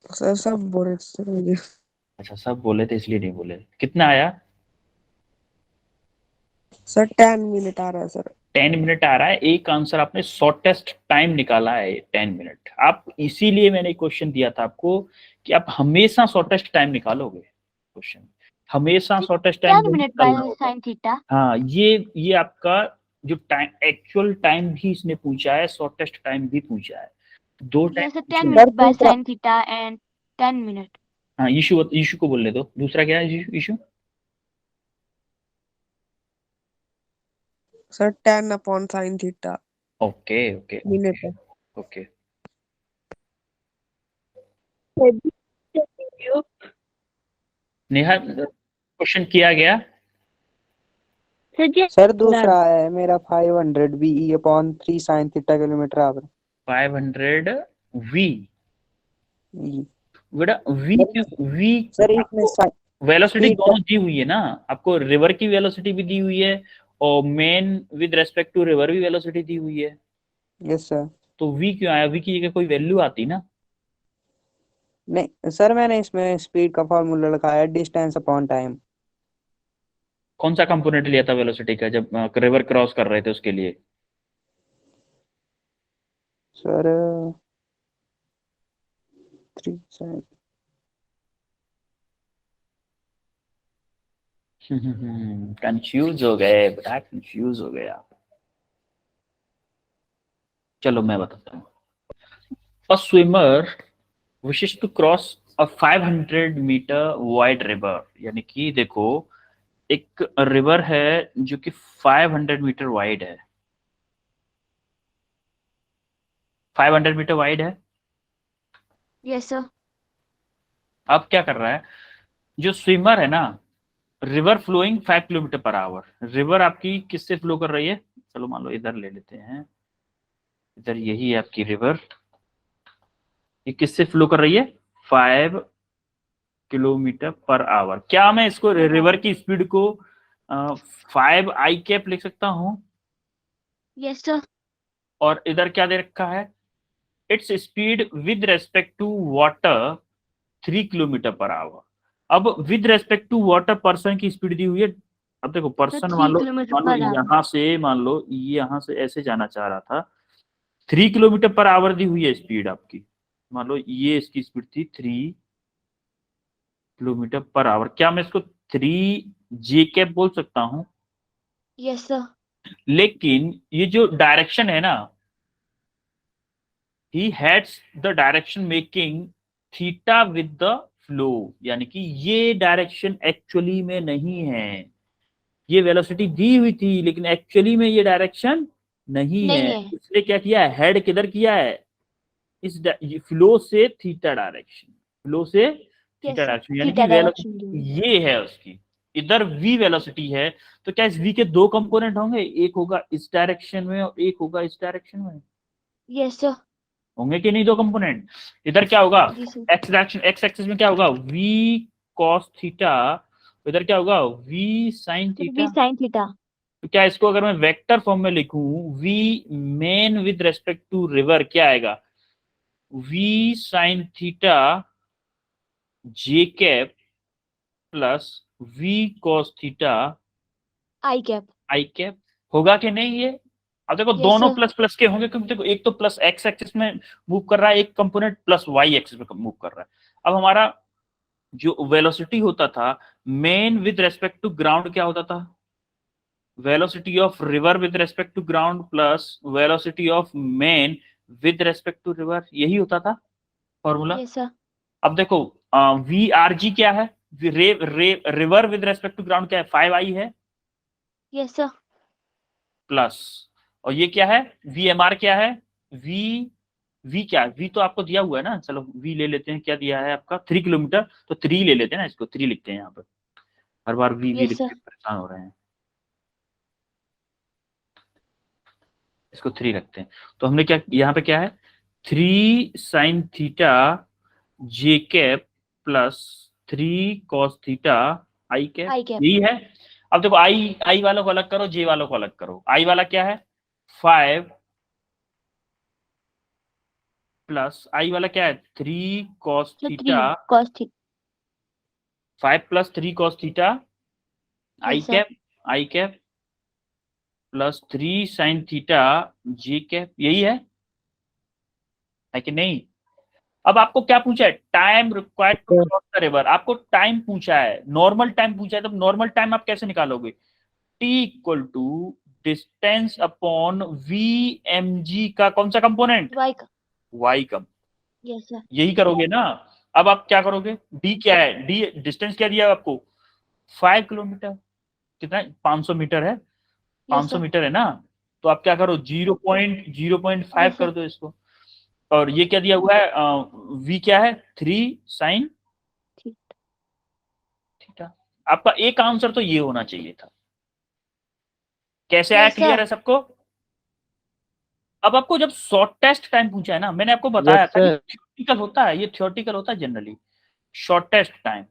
सर सब बोल रहे थे, सर हो गया। अच्छा सब बोले थे इसलिए नहीं बोले। कितना आया। सर 10 मिनट आ रहा है सर। 10 मिनट आ रहा है, एक आंसर आपने शॉर्टेस्ट टाइम निकाला है 10 मिनट। आप इसीलिए मैंने क्वेश्चन दिया था आपको कि आप हमेशा शॉर्टेस्ट टाइम निकालोगे क्वेश्चन, हमेशा शॉर्टेस्ट टाइम 10 मिनट निकालना बाय होता है। Sine theta. हाँ ये आपका जो टाइम, एक्चुअल टाइम भी इसने पूछा है, शॉर्टेस्ट टाइम भी पूछा है, दो टाइम यस सर पूछे 10 हैं। Minute by sine theta and 10 minute. हाँ यीशु, यीशु को बोलने दो, दूसरा क्या है Yishu, Yishu. Sir 10/sin θ okay okay minute है। ओके। नेहा क्वेश्चन किया गया। सर जी सर दूसरा है मेरा 500 B upon 3 sine theta kilometre hour. 500 V, E. बेटा वी क्यों, वी सर इसमें आपको वेलोसिटी स्पीड का। दोनों दी हुई है ना, आपको रिवर की वेलोसिटी भी दी हुई है और man with respect to river भी वेलोसिटी दी हुई है। Yes sir. तो वी क्यों आया, वी की जगह कोई वैल्यू आती ना। नहीं सर मैंने इसमें स्पीड का फॉर्मूला लगाया डिस्टेंस अपॉन टाइम। कौन सा कंपोनेंट लिया था वेलोसिटी का जब रिवर क्रॉस कर रहे थे उसके लिए? Sir 3 sin। कंफ्यूज हो गए बेटा, कंफ्यूज हो गए आप। चलो मैं बताता हूँ। A swimmer wishes to cross a 500 metre wide river, यानी कि देखो एक रिवर है जो कि 500 मीटर वाइड है, 500 मीटर वाइड है। Yes sir. अब क्या कर रहा है जो स्विमर है ना, river flowing 5 kilometre per hour, river आपकी किससे फ्लो कर रही है? चलो मान लो इधर ले लेते हैं, इधर यही है आपकी रिवर, ये किससे फ्लो कर रही है? 5 किलोमीटर पर आवर। क्या मैं इसको रिवर की स्पीड को 5 I कैप लिख सकता हूं? Yes sir. और इधर क्या दे रखा है? It's speed with respect to water 3 kilometre per hour. अब with respect to water person की स्पीड दी हुई है। अब देखो पर्सन सर मान 3 लो, किलोमीटर मान लो पर आवर। यहाँ से, मान लो ये यहाँ से ऐसे जाना चाह रहा था, 3 किलोमीटर पर आवर दी हुई है स्पीड आपकी। मान लो ये इसकी स्पीड थी 3 किलोमीटर पर आवर। क्या मैं इसको 3 J कैप बोल सकता हूँ? Yes sir. लेकिन ये जो डायरेक्शन है ना, he heads the direction making theta with the flow, यानी कि ये डायरेक्शन एक्चुअली में नहीं है। ये वेलोसिटी दी हुई थी लेकिन एक्चुअली में ये डायरेक्शन नहीं है। नहीं है। इसलिए क्या किया है, हेड किधर किया है? इस फ्लो से थीटा डायरेक्शन, फ्लो से यस थीटा सर। डायरेक्शन, यानी कि थीटा डायरेक्शन दी वेलोसिटी हुई। ये है उसकी। इधर v वेलोसिटी है, तो क्या इस v के दो कंपोनेंट होंगे? एक होगा इस डायरेक्शन में और एक होगा इस डायरेक्शन में। Yes sir. होंगे कि नहीं दो कंपोनेंट? इधर क्या होगा? जी sir. X direction, X axis में क्या होगा? v cos थीटा, इधर क्या होगा? v sin V theta. Sine theta. तो क्या इसको अगर मैं वेक्टर फॉर्म में लिखूं, v man with respect to river क्या आएगा? v sin theta j cap plus v cos theta I cap. i cap. होगा कि नहीं ये? अब देखो यस दोनों सर। प्लस प्लस के होंगे, क्योंकि देखो एक तो प्लस एक्स एक्सिस में मूव कर रहा है एक कंपोनेंट, प्लस वाई एक्सिस में मूव कर रहा है। अब हमारा जो वेलोसिटी होता था man with respect to ground, क्या होता था? Velocity of river with respect to ground plus velocity of man with respect to river, यही होता था फॉर्मूला। Yes sir. अब देखो वी आर जी क्या है? River with respect to ground क्या है? 5I है यस सर। प्लस, और ये क्या है? वी एम आर क्या है? वी वी क्या है? वी तो आपको दिया हुआ है ना, चलो वी ले लेते हैं। क्या दिया है आपका? 3 किलोमीटर, तो 3 ले लेते हैं ना, इसको 3 लिखते हैं यहाँ पर। हर बार वी लिख यस के सर। परेशान हो रहे हैं, इसको 3 रखते हैं। तो हमने क्या यहाँ पे क्या है? 3 sin theta J cap plus 3 cos theta I cap, I cap. यही है। अब देखो आई आई वालों को अलग करो, जे वालों को अलग करो। आई वाला क्या है? 5 प्लस आई वाला क्या है? 3 cos तो 3 theta, cos theta. 5 plus 3 cos theta I yes sir. Cap, I cap plus 3 sin theta J cap, यही है कि नहीं? अब आपको क्या पूछा है? Time required to cross the river. आपको टाइम पूछा है, नॉर्मल टाइम पूछा है, तो नॉर्मल टाइम आप कैसे निकालोगे? T equal to distance upon V M G का कौन सा कंपोनेंट? वाई का। वाई का। Yes sir. यही करोगे ना। अब आप क्या करोगे? डी क्या है? डी डिस्टेंस क्या दिया है आपको? 5 किलोमीटर। कितना? 500 मीटर है, यस 500 सर। मीटर है ना। तो आप क्या करो? 0.05 यस कर सर। दो इसको। और ये क्या दिया हुआ है? वी क्या है? 3 sin ठीक। थीटा। आपका एक आंसर तो ये होना चाहिए था। कैसे आया? Yes clear sir. है सबको? अब आपको जब शॉर्टेस्ट टाइम पूछा है ना, मैंने आपको बताया यस था, ये सर। थ्योरेटिकल होता है, ये थ्योरेटिकल होता है जनरली, शॉर्टेस्ट टाइम।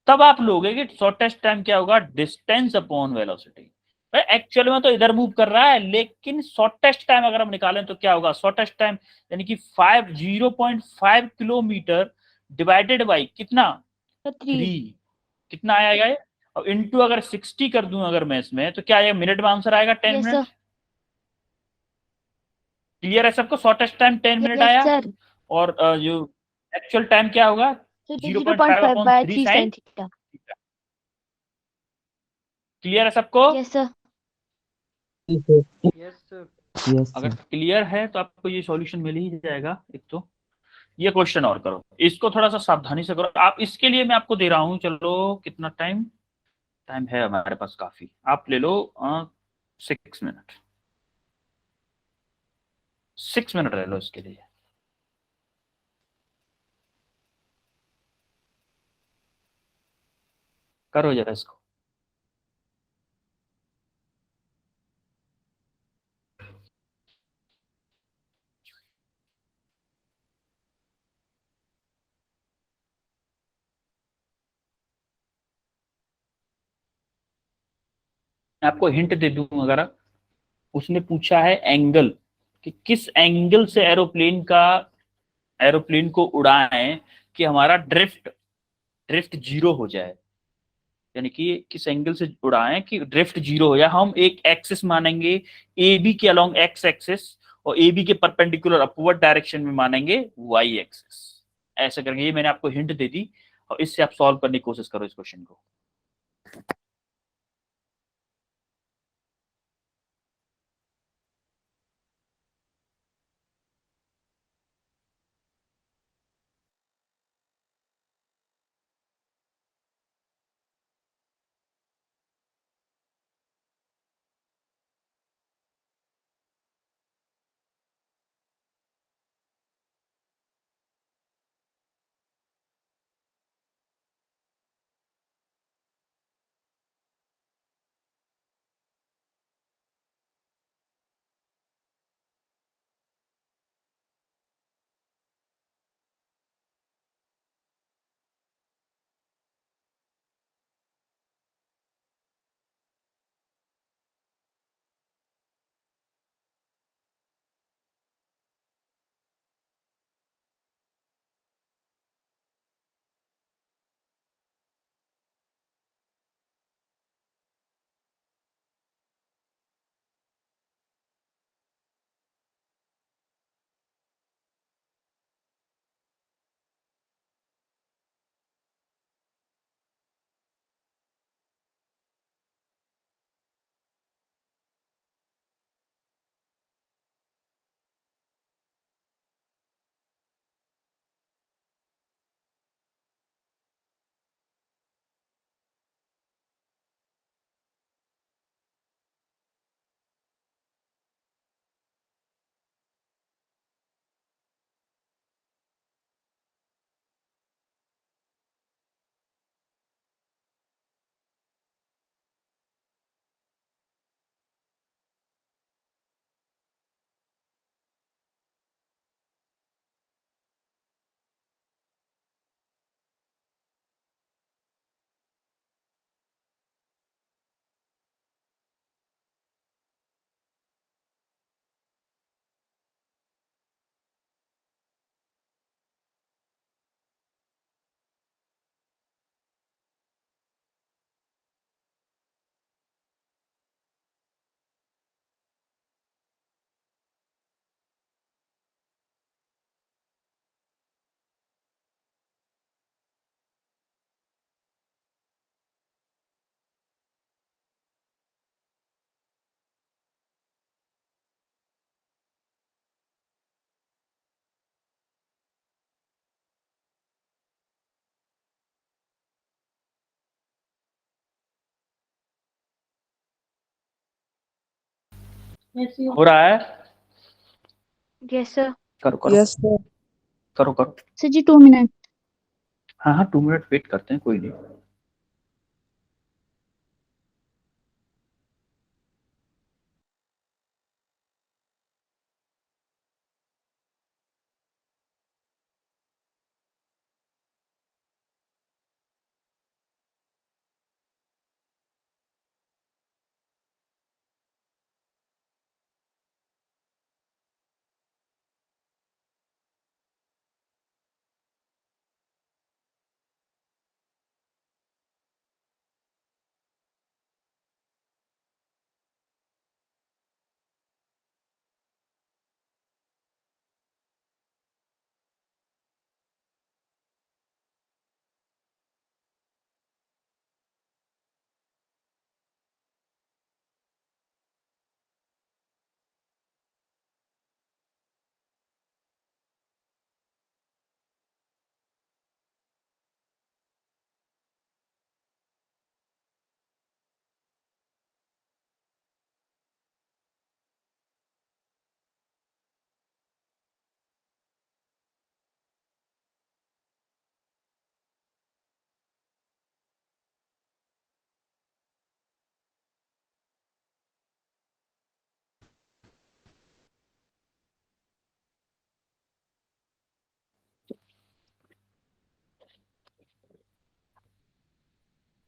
तब आप लोगे कि शॉर्टेस्ट टाइम क्या होगा? Distance upon velocity. एक्चुअल में तो इधर मूव कर रहा है, लेकिन शॉर्टेस्ट टाइम अगर हम निकालें तो क्या होगा? शॉर्टेस्ट टाइम यानी कि 0.5 किलोमीटर डिवाइडेड बाई कितना? तो 3। 3। कितना आएगा ये, और इनटू अगर 60 कर दूं अगर मैं इसमें, तो क्या आएगा, मिनट में आंसर आएगा 10 यस मिनट। सर। क्लियर है सबको, शॉर्टेस्ट टाइम 10 मिनट यस आया, सर। और जो एक्चुअल टाइम क्या होगा, तो 0.5 0.5 upon by 3 3 sine. Sine theta. Clear है सबको? Yes sir. Yes sir. Yes अगर सर। क्लियर है तो आपको ये सॉल्यूशन मिल ही जाएगा। एक तो ये क्वेश्चन और करो, इसको थोड़ा सा सावधानी से करो आप। इसके लिए मैं आपको दे रहा हूं, चलो कितना टाइम, टाइम है हमारे पास काफी, आप ले लो 6 मिनट, 6 मिनट ले लो इसके लिए। करो जरा इसको। मैं आपको हिंट दे दूं, अगर उसने पूछा है एंगल, कि किस एंगल से एरोप्लेन को उड़ाएं कि हमारा ड्रिफ्ट ड्रिफ्ट जीरो हो जाए, यानी कि किस एंगल से उड़ाएं कि ड्रिफ्ट जीरो हो जाए। हम एक एक्सिस मानेंगे ए बी के अलोंग एक्स एक्सिस, और ए बी के परपेंडिकुलर अपवर्ड डायरेक्शन में मानेंगे वाई एक्सिस। ऐसा करके, ये मैंने आपको हिंट दे दी, और इससे आप सॉल्व करने की कोशिश करो इस क्वेश्चन को। हो रहा है? Yes sir. करो करो यस सर। करो करो। सर जी 2 मिनट। हाँ हाँ, 2 मिनट वेट करते हैं, कोई नहीं।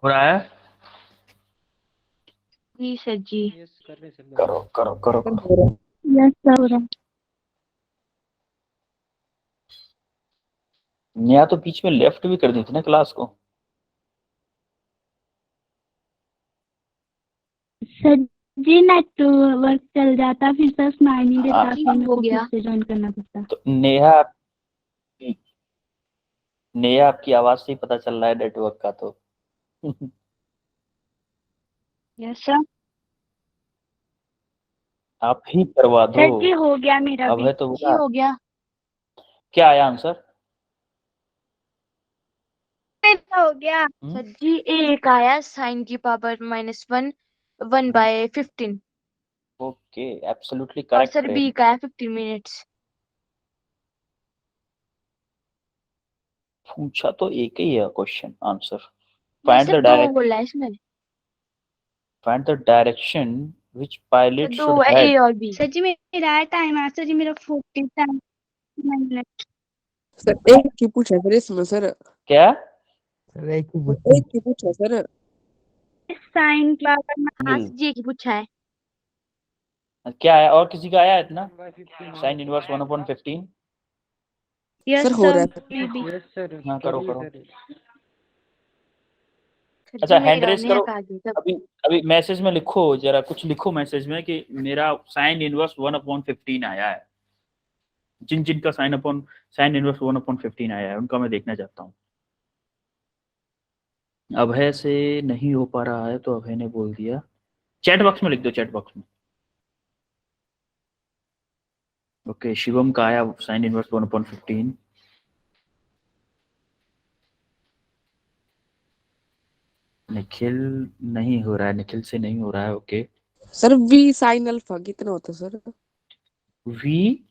हो रहा है? जी सर जी। यस कर रहे सर। करो करो करो सर करो। हो रहा है। यस सर हो रहा है। या तो बीच में लेफ्ट भी कर दी थी ना क्लास को। सर जी नेटवर्क चल जाता फिर सर सुनाई नहीं देता हाँ, फिर मेरे हो को फिर गया। से ज्वाइन करना पड़ता। तो नेहा आपकी आवाज से ही पता चल रहा है नेटवर्क का तो। Yes sir. आप ही करवा दो। सर जी हो गया मेरा अब भी। है तो जी बोला। हो गया। क्या आया आंसर? हो गया। सर जी एक आया साइन की पावर -1 1/15 ओके, एब्सोल्युटली और करेक्ट सर है। बी का है 15 मिनट्स। पूछा तो एक ही है क्वेश्चन आंसर। नहीं फाइंड सर द दो डायरेक्ट बोला है इसमें। Find the direction which sir pilot दो शुड है हेड। ए और बी। सर जी मेरा है टाइम है सर जी मेरा 40 मिनट। सर एक ही पूछा सर इसमें सर। क्या? सर एक ही एक ही पूछा सर। साइन की पावर हाँ गिल सर जी एक ही पूछा है। क्या है? और किसी का आया है इतना? Sign inverse 1/15। यस सर हो रहा सर है sir. May be. Yes sir. हाँ करो करो। सर अच्छा जी हैंड मेरा रेस नेहा करो। का आ गया तब। अभी अभी मैसेज में लिखो, जरा कुछ लिखो मैसेज में कि मेरा साइन इनवर्स 1/15 आया है। जिन जिन का साइन इनवर्स 1/15 आया है उनका मैं देखना चाहता हूँ। अभय से नहीं हो पा रहा है तो अभय ने बोल दिया। चैट बॉक्स में लिख दो, चैट बॉक्स में। ओके, शिवम का आया साइन इनवर्स 1/15। निखिल नहीं हो रहा है, निखिल से नहीं हो रहा है। Okay. Sir V sine alpha कितना होता है sir? V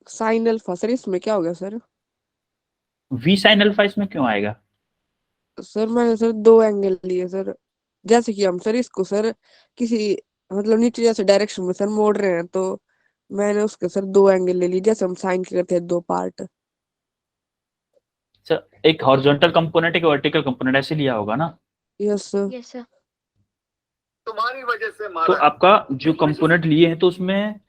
sine alpha sir इसमें क्या हो गया सर? वी साइन अल्फा इसमें क्यों आएगा? सर मैंने सर दो एंगल लिए सर। जैसे कि हम सर इसको सर किसी मतलब नीचे जैसे डायरेक्शन में सर मोड़ रहे हैं तो मैंने उसके सर दो एंगल ले लिए जैसे हम साइन के करते हैं दो पार्ट। सर एक हॉरिजॉन्टल कंपोनेंट एक वर्टिकल कंपोनेंट ऐसे लिया होगा ना। Yes sir. Yes sir. तुम्हारी वजह से तो मारा। आपका जो कंपोनेंट लिए हैं तो उसमें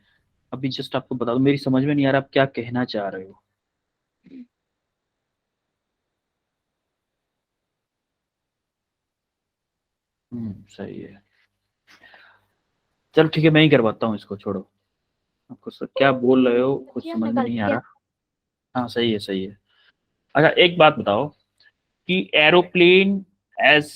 अभी जस्ट आपको बता दो, मेरी समझ में नहीं आ रहा आप क्या कहना चाह रहे हो। सही है। चलो ठीक है, मैं ही करवाता हूँ इसको, छोड़ो। आपको सर क्या बोल रहे हो कुछ जी समझ हमने में कर नहीं आ दिया। रहा। हाँ सही है सही है। अच्छा एक बात बताओ कि aeroplane as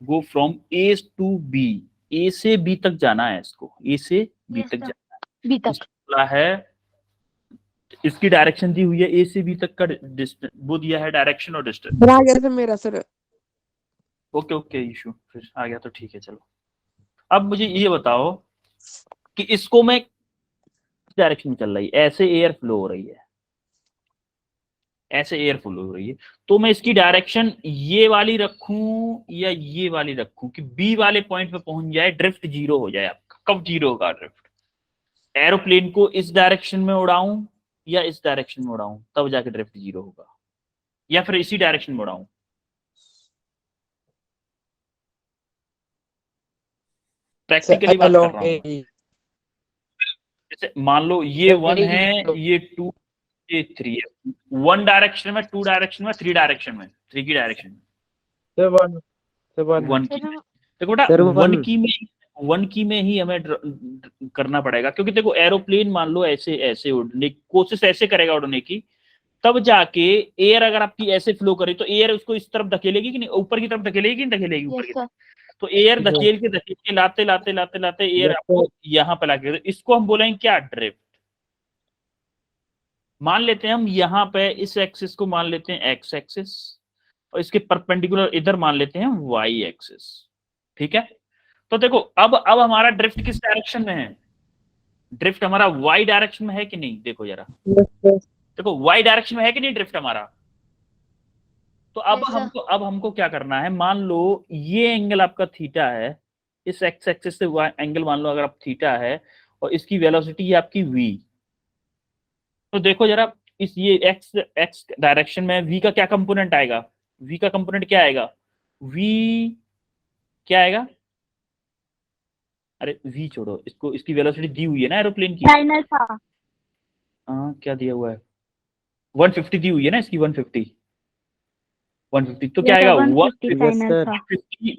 go from A to B, A से बी तक जाना है इसको, ए से बी यस तक सर जाना बी है। तक। इसको बोला है, इसकी डायरेक्शन दी हुई है ए से बी तक का डिस्टेंस, वो दिया है डायरेक्शन और डिस्टेंस। सर आ गया सर मेरा सर। ओके ओके इशू फिर आ गया तो ठीक है चलो। अब मुझे ये बताओ कि इसको मैं डायरेक्शन में चल रही है, ऐसे एयर फ्लो हो रही है, ऐसे एयर फ्लो हो रही है, तो मैं इसकी डायरेक्शन ये वाली रखूं या ये वाली रखूं कि बी वाले पॉइंट पे पहुंच जाए, ड्रिफ्ट जीरो हो जाए आपका। कब जीरो होगा ड्रिफ्ट? एरोप्लेन को इस डायरेक्शन में उड़ाऊं या इस डायरेक्शन में उड़ाऊं, तब जाके ड्रिफ्ट जीरो होगा, या फिर इसी डायरेक्शन में उड़ाऊं। प्रैक्टिकली बात कर रहा हूं मैं। जैसे मान लो ये 1 है, ये 2, ये 3 है। 1 डायरेक्शन में, 2 डायरेक्शन में, 3 डायरेक्शन में, 3 की डायरेक्शन में, 1 की। सर देखो बेटा सर 1 की में ही हमें करना पड़ेगा, क्योंकि देखो एरोप्लेन मान लो ऐसे ऐसे उड़ने की कोशिश ऐसे करेगा उड़ने की, तब जाके एयर अगर आपकी ऐसे फ्लो करे तो एयर उसको इस तरफ धकेलेगी कि नहीं, ऊपर की तरफ धकेलेगी कि नहीं धकेलेगी ऊपर यस की सर। तरफ। तो एयर धकेल के लाते लाते लाते लाते एयर आपको यहाँ पे लाके, इसको हम बोलेंगे क्या? ड्रिफ्ट। मान लेते हैं हम यहाँ पे इस एक्सिस को मान लेते हैं एक्स एक्सिस, और इसके परपेंडिकुलर इधर मान लेते हैं वाई एक्सिस। ठीक है, तो देखो अब हमारा ड्रिफ्ट किस डायरेक्शन में है? ड्रिफ्ट हमारा वाई डायरेक्शन में है कि नहीं? देखो जरा, देखो वाई डायरेक्शन में है कि नहीं ड्रिफ्ट हमारा? तो यस सर। अब हमको क्या करना है, मान लो ये एंगल आपका थीटा है, इस एक्स एक्सिस से एंगल मान लो अगर आप थीटा है, और इसकी वेलोसिटी है आपकी v। तो देखो जरा, इस ये एक्स एक्स डायरेक्शन में v का क्या कंपोनेंट आएगा? v का कंपोनेंट क्या आएगा? v क्या आएगा, अरे v छोड़ो, इसको, इसकी वेलोसिटी दी हुई है ना एरोप्लेन की, साइन अल्फा। हाँ क्या दिया हुआ है, 150 दी हुई है ना इसकी, 150 तो क्या आएगा 150 Yes, sine sir. Alpha.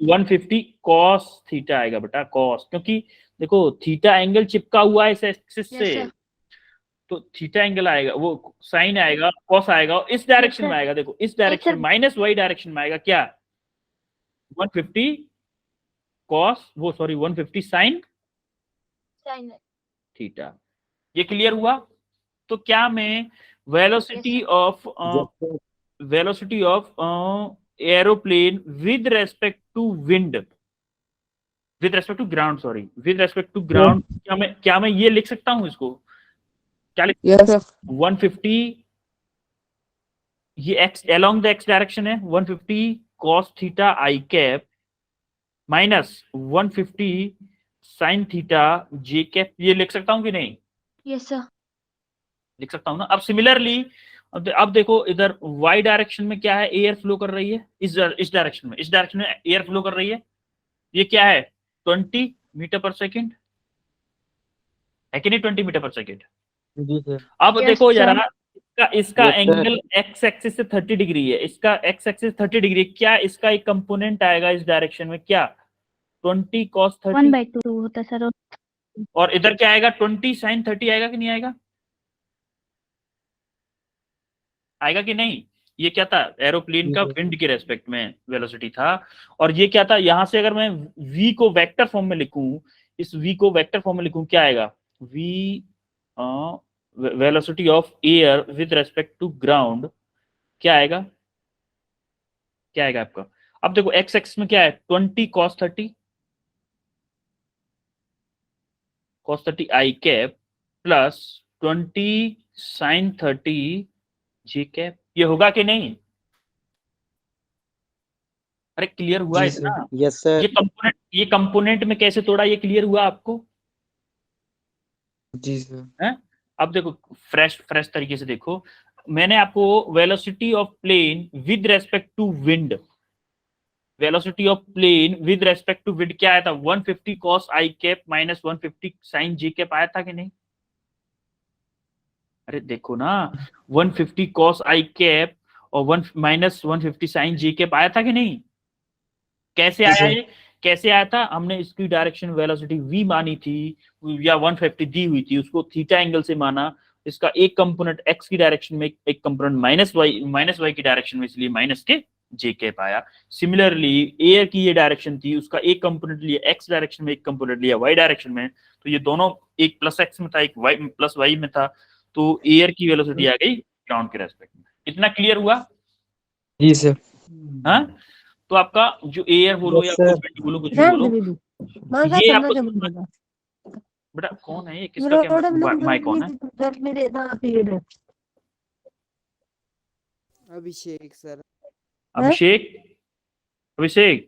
150 cos theta आएगा बेटा, cos, क्योंकि देखो थीटा एंगल चिपका हुआ है इस एक्सिस Yes, से, sir. तो थीटा एंगल आएगा, वो साइन आएगा, cos आएगा, और इस डायरेक्शन sir. में आएगा, देखो इस direction sir. Minus Y direction में आएगा क्या, 150 cos, वो सॉरी 150 साइन Sin. थीटा। ये क्लियर हुआ? तो क्या मैं velocity of Yes, sir. Velocity of aeroplane with respect to wind, with respect to ground, sorry with respect to ground, क्या मैं ये लिख सकता हूं इसको, क्या लिख, यस सर 150, ये x along the x direction है, 150 cos थीटा आई cap minus 150 sin theta J cap, ये लिख सकता हूं कि नहीं, Yes, sir. लिख सकता हूं ना। अब सिमिलरली अब देखो इधर y डायरेक्शन में क्या है, एयर फ्लो कर रही है, इस डायरेक्शन में एयर फ्लो कर रही है, ये क्या है 20 मीटर पर सेकेंड, है कि नहीं, 20 मीटर पर सेकेंड। जी सर। अब Yes, देखो sir. जरा, इसका Yes, sir. Angle x axis से 30 डिग्री है, इसका एक्स एक्सिस 30 डिग्री, क्या इसका एक कंपोनेंट आएगा इस डायरेक्शन में, क्या 20 cos 30, 1/2 होता है सर। और इधर क्या आएगा 20 sin 30 आएगा कि नहीं आएगा, आएगा कि नहीं। ये क्या था, एरोप्लेन का विंड के रेस्पेक्ट में वेलोसिटी था, और ये क्या था, यहां से अगर मैं v को वेक्टर फॉर्म में लिखूं, इस v को वेक्टर फॉर्म में लिखूं, क्या आएगा v velocity of air with respect to ground, क्या आएगा, क्या आएगा आपका। अब देखो एक्स एक्स में क्या है 20 cos 30 आई कैप प्लस 20 sin 30 जे कैप, ये होगा कि नहीं, अरे क्लियर हुआ जी इतना, सर। Yes sir. ये कंपोनेंट में कैसे तोड़ा, ये क्लियर हुआ आपको जी सर। है। अब देखो फ्रेश तरीके से देखो, मैंने आपको velocity of plane with respect to wind, velocity of plane with respect to wind क्या आया था, 150 cos i cap minus 150 sin j cap आया था कि नहीं, अरे देखो ना 150 cos आई कैप और 1 माइनस 150 sin जे कैप आया था कि नहीं, कैसे आया ये, कैसे आया था, हमने इसकी डायरेक्शन वेलोसिटी v मानी थी, या 150 दी हुई थी, उसको थीटा एंगल से माना, इसका एक कंपोनेंट x की डायरेक्शन में, एक कंपोनेंट माइनस y की डायरेक्शन में, इसलिए माइनस के जे कैप आया। सिमिलरली एयर की ये डायरेक्शन थी, उसका एक कंपोनेंट लिया x डायरेक्शन में, एक कंपोनेंट लिया y डायरेक्शन में, तो ये दोनों एक प्लस x में था, एक y प्लस y में था, तो एयर की वेलोसिटी आ गई ग्राउंड के रेस्पेक्ट में। इतना क्लियर हुआ? जी सर। हाँ, तो आपका जो एयर बोलो या Yes, sir. विंड बोलो, कुछ भी बोलो, ये आपको बेटा कौन है ये, किसका क्या माइक ऑन है, अभिषेक सर। अभिषेक, अभिषेक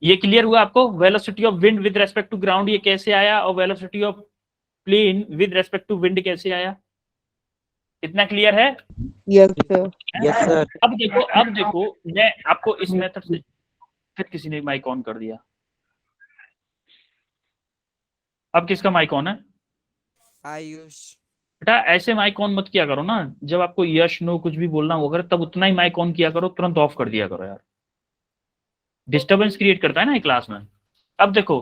ये क्लियर हुआ आपको, velocity of wind with respect to ground ये कैसे आया, और velocity of plane with respect to wind कैसे आया, इतना क्लियर है? Yes sir yes sir. अब देखो मैं आपको इस मेथड से, फिर किसी ने माइक ऑन कर दिया, अब किसका माइक ऑन है, आयुष। बेटा ऐसे माइक ऑन मत किया करो ना, जब आपको यश नो कुछ भी बोलना होगा तब उतना ही माइक ऑन किया करो, तुरंत ऑफ कर दिया करो यार, डिस्टरबेंस क्रिएट करता है ना क्लास में। अब देखो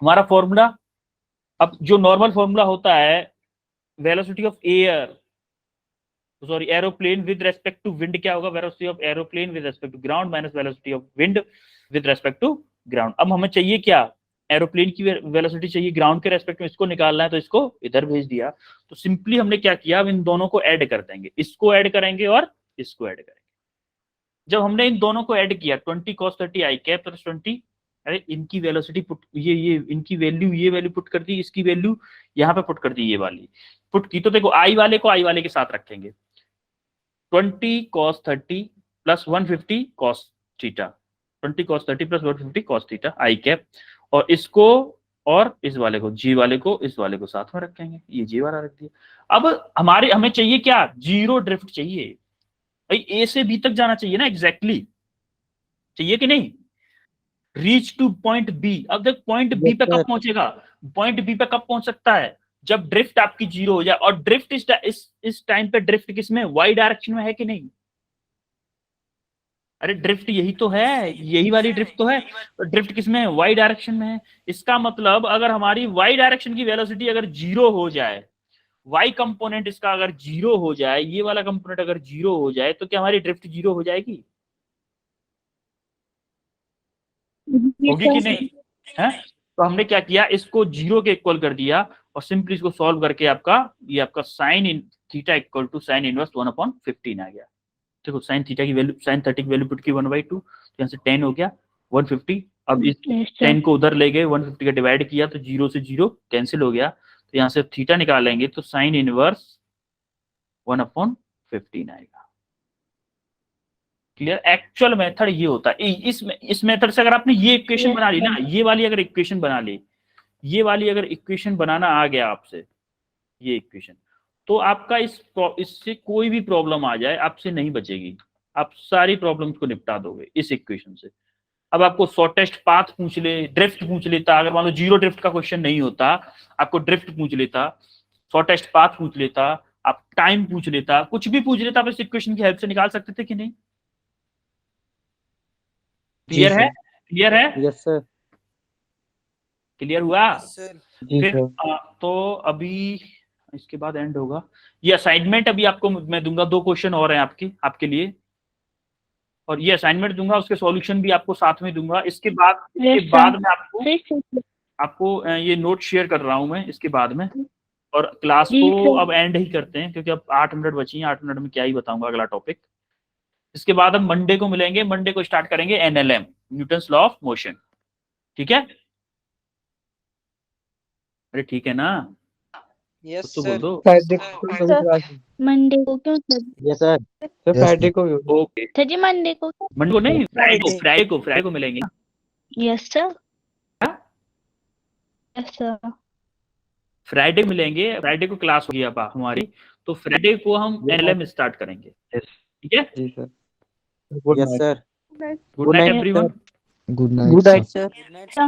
हमारा फॉर्मूला, अब जो नॉर्मल फॉर्मूला होता है velocity of air, sorry aeroplane with respect to wind क्या होगा, velocity of aeroplane with respect to ground minus velocity of wind with respect to ground. अब हमें चाहिए क्या, एरोप्लेन की वेलोसिटी चाहिए ग्राउंड के रेस्पेक्ट में, इसको निकालना है, तो इसको इधर भेज दिया, तो सिंपली हमने क्या किया, अब इन दोनों को ऐड कर देंगे, इसको ऐड करेंगे और इसको ऐड करेंगे। जब हमने इन दोनों को ऐड किया 20 cos 30 आई कैप प्लस 20, अरे इनकी वेलोसिटी पुट, ये इनकी वैल्यू, ये वैल्यू पुट कर दी, इसकी वैल्यू यहाँ पे पुट कर दी, ये वाली पुट की, तो देखो आई वाले को आई वाले के साथ रखेंगे, 20 cos 30 plus 150 cos theta, 20 cos 30 plus 150 cos theta आई कैप, और इसको और इस वाले को, जी वाले को, इस वाले को साथ में रखेंगे, ये जी वाला रख दिया। अब हमें चाहिए क्या, जीरो ड्रिफ्ट चाहिए भाई, ए से बी तक जाना चाहिए ना, एग्जैक्टली चाहिए कि नहीं, रीच टू पॉइंट बी। अब देख पॉइंट बी पे कब पहुंचेगा, पॉइंट बी पे कब पहुंच सकता है, जब ड्रिफ्ट आपकी जीरो हो जाए। और ड्रिफ्ट इस टाइम पे ड्रिफ्ट किसमें, वाई डायरेक्शन में है कि नहीं, अरे ड्रिफ्ट यही तो है, यही वाली ड्रिफ्ट तो है, तो ड्रिफ्ट किसमें है, वाई डायरेक्शन में है। इसका मतलब अगर हमारी वाई डायरेक्शन की वेलोसिटी अगर जीरो हो जाए, वाई कंपोनेंट इसका अगर जीरो हो जाए, ये वाला कंपोनेंट अगर जीरो हो जाए, तो क्या हमारी ड्रिफ्ट जीरो हो जाएगी, होगी कि नहीं है। तो हमने क्या किया, इसको जीरो के इक्वल कर दिया और सिंपली इसको सॉल्व करके आपका ये आपका sine in theta equal to sine inverse 1/15 आ गया। देखो साइन थीटा की वैल्यू, साइन 30 की वैल्यू पुट की 1/2, तो यहाँ से 10 हो गया 150। अब इस 10 को उधर ले गए, 150 का डिवाइड किया तो जीरो से जीरो कैंसिल हो गया, तो यहाँ से थीटा निकालेंगे तो साइन इनवर्स 1/15 आएगा। क्लियर। एक्चुअल मेथड ये होता है, इस मेथड से अगर आपने ये इक्वेशन बना ली ना, ये वाली अगर इक्वेशन बना ली, ये वाली अगर इक्वेशन बनाना आ गया आपसे, ये इक्वेशन, तो आपका इससे कोई भी प्रॉब्लम आ जाए आपसे नहीं बचेगी, आप सारी प्रॉब्लम्स को निपटा दोगे इस इक्वेशन से। अब आपको शॉर्टेस्ट पाथ पूछ ले, ड्रिफ्ट पूछ लेता, अगर मान लो जीरो ड्रिफ्ट का क्वेश्चन नहीं होता, आपको ड्रिफ्ट पूछ लेता, शॉर्टेस्ट पाथ पूछ लेता, आप टाइम पूछ लेता, कुछ भी पूछ लेता, आप इस इक्वेशन की हेल्प से निकाल सकते थे कि नहीं। क्लियर है, क्लियर है, यस सर। क्लियर हुआ। सर फिर तो अभी इसके बाद एंड होगा ये असाइनमेंट। अभी आपको मैं दूंगा, 2 क्वेश्चन और हैं आपके लिए, और ये असाइनमेंट दूंगा, उसके सॉल्यूशन भी आपको साथ में दूंगा। इसके बाद में आपको ये नोट शेयर कर रहा हूं मैं इसके बाद में, और क्लास को अब एंड ही करते हैं क्योंकि अब 8 मिनट बची हैं, 8 मिनट में क्या ही बताऊंगा अगला टॉपिक। इसके बाद हम मंडे को मिलेंगे, मंडे को स्टार्ट करेंगे NLM, Newton's law of motion. ठीक है, अरे ठीक है ना, यस तो बोल सर। दो। मंडे को क्यों sir? Yes sir. Sir Friday को भी होगी। ओके, सर जी मंडे को मंडे को नहीं, फ्राइडे को मिलेंगे। Yes sir. Yes sir. Friday मिलेंगे, फ्राइडे को क्लास होगी अब हमारी, तो फ्राइडे को हम एनएलएम स्टार्ट करेंगे। ठीक है, जी sir. Yes sir. Good night everyone. Good night good night sir. Sir. Good night sir.